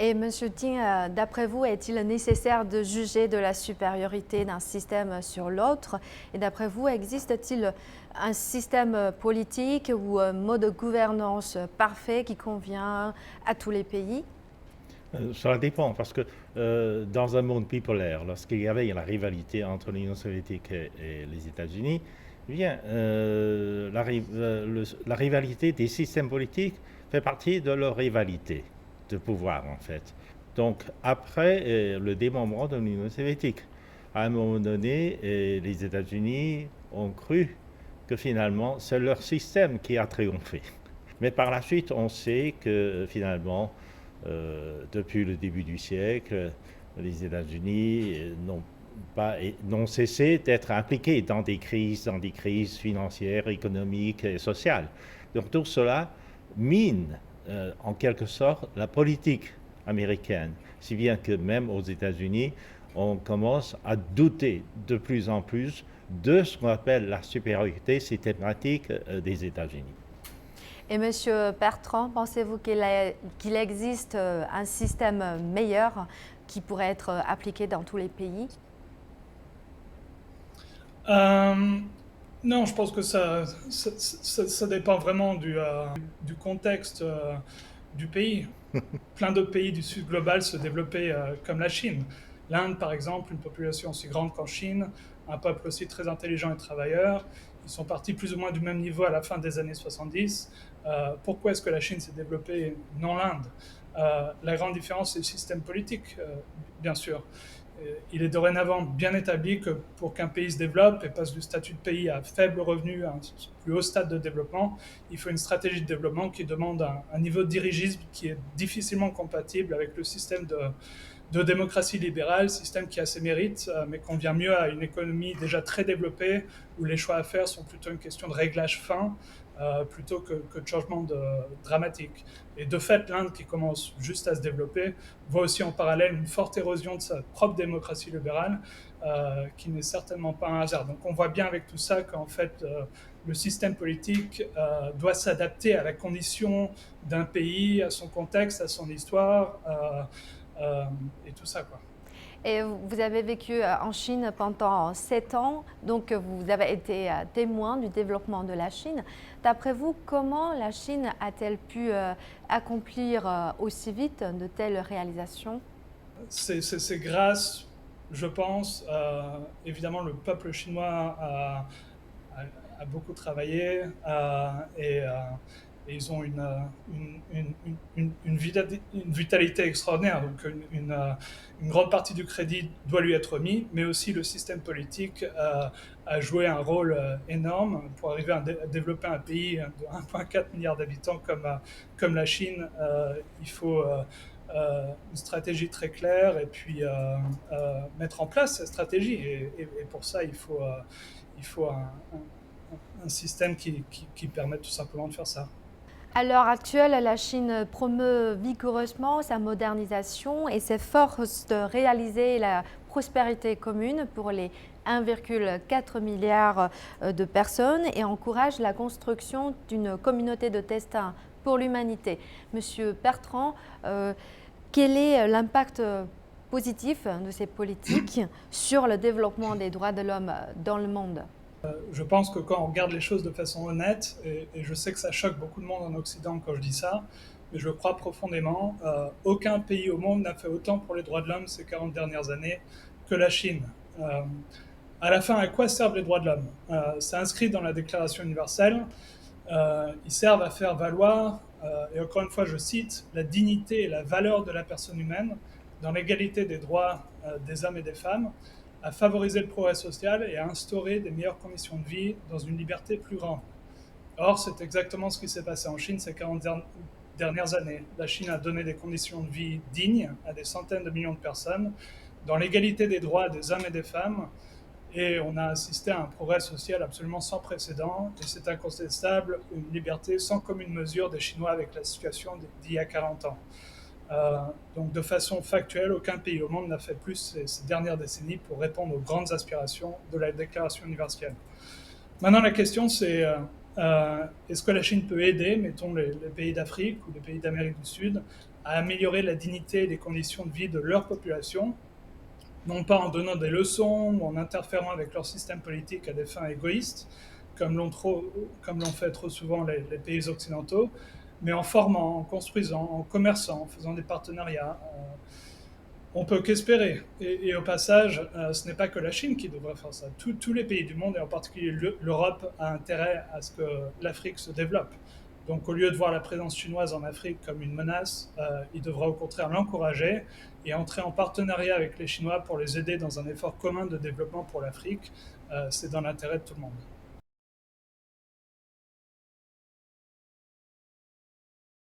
Et Monsieur Ting, d'après vous, est-il nécessaire de juger de la supériorité d'un système sur l'autre? Et d'après vous, existe-t-il un système politique ou un mode de gouvernance parfait qui convient à tous les pays? Ça dépend, parce que dans un monde bipolaire, lorsqu'il y avait la rivalité entre l'Union soviétique et les États-Unis, eh bien, la rivalité des systèmes politiques fait partie de leur rivalité de pouvoir, en fait. Donc, après le démembrement de l'Union soviétique, à un moment donné, les États-Unis ont cru que finalement, c'est leur système qui a triomphé. Mais par la suite, on sait que finalement, depuis le début du siècle, les États-Unis n'ont cessé d'être impliqués dans des crises financières, économiques et sociales. Donc tout cela mine en quelque sorte la politique américaine, si bien que même aux États-Unis, on commence à douter de plus en plus de ce qu'on appelle la supériorité systématique des États-Unis. Et Monsieur Bertrand, pensez-vous qu'il existe un système meilleur qui pourrait être appliqué dans tous les pays? Euh, non, je pense que ça dépend vraiment du contexte du pays. Plein d'autres pays du sud global se développaient comme la Chine. L'Inde, par exemple, une population aussi grande qu'en Chine, un peuple aussi très intelligent et travailleur. Ils sont partis plus ou moins du même niveau à la fin des années 70. Pourquoi est-ce que la Chine s'est développée, non l'Inde? La grande différence, c'est le système politique, bien sûr. Il est dorénavant bien établi que pour qu'un pays se développe et passe du statut de pays à faible revenu à un plus haut stade de développement, il faut une stratégie de développement qui demande un niveau de dirigisme qui est difficilement compatible avec le système de démocratie libérale, système qui a ses mérites, mais convient mieux à une économie déjà très développée, où les choix à faire sont plutôt une question de réglage fin, plutôt que de changement dramatique. Et de fait, l'Inde, qui commence juste à se développer, voit aussi en parallèle une forte érosion de sa propre démocratie libérale, qui n'est certainement pas un hasard. Donc on voit bien avec tout ça qu'en fait, le système politique doit s'adapter à la condition d'un pays, à son contexte, à son histoire, et tout ça, quoi. Et vous avez vécu en Chine pendant 7 ans, donc vous avez été témoin du développement de la Chine. D'après vous, comment la Chine a-t-elle pu accomplir aussi vite de telles réalisations? C'est grâce, je pense, évidemment, le peuple chinois a, a beaucoup travaillé et ils ont une vitalité extraordinaire. Donc une grande partie du crédit doit lui être remis, mais aussi le système politique a joué un rôle énorme pour arriver à développer un pays de 1,4 milliard d'habitants comme la Chine. Il faut une stratégie très claire et puis mettre en place cette stratégie. Et pour ça, il faut un système qui permette tout simplement de faire ça. À l'heure actuelle, la Chine promeut vigoureusement sa modernisation et s'efforce de réaliser la prospérité commune pour les 1,4 milliard de personnes et encourage la construction d'une communauté de destin pour l'humanité. Monsieur Bertrand, quel est l'impact positif de ces politiques sur le développement des droits de l'homme dans le monde? Je pense que quand on regarde les choses de façon honnête, et je sais que ça choque beaucoup de monde en Occident quand je dis ça, mais je crois profondément, aucun pays au monde n'a fait autant pour les droits de l'homme ces 40 dernières années que la Chine. À la fin, à quoi servent les droits de l'homme? C'est inscrit dans la Déclaration universelle. Ils servent à faire valoir, et encore une fois je cite, la dignité et la valeur de la personne humaine dans l'égalité des droits des hommes et des femmes, à favoriser le progrès social et à instaurer des meilleures conditions de vie dans une liberté plus grande. Or, c'est exactement ce qui s'est passé en Chine ces 40 dernières années. La Chine a donné des conditions de vie dignes à des centaines de millions de personnes, dans l'égalité des droits des hommes et des femmes, et on a assisté à un progrès social absolument sans précédent, et c'est incontestable une liberté sans commune mesure des Chinois avec la situation d'il y a 40 ans. Donc de façon factuelle, aucun pays au monde n'a fait plus ces dernières décennies pour répondre aux grandes aspirations de la Déclaration universelle. Maintenant, la question c'est est-ce que la Chine peut aider, mettons les pays d'Afrique ou les pays d'Amérique du Sud, à améliorer la dignité et les conditions de vie de leur population, non pas en donnant des leçons ou en interférant avec leur système politique à des fins égoïstes, comme l'ont fait trop souvent les pays occidentaux, mais en formant, en construisant, en commerçant, en faisant des partenariats. On peut qu'espérer. Et au passage, ce n'est pas que la Chine qui devrait faire ça. Tous les pays du monde, et en particulier l'Europe, a intérêt à ce que l'Afrique se développe. Donc au lieu de voir la présence chinoise en Afrique comme une menace, il devrait au contraire l'encourager et entrer en partenariat avec les Chinois pour les aider dans un effort commun de développement pour l'Afrique. C'est dans l'intérêt de tout le monde.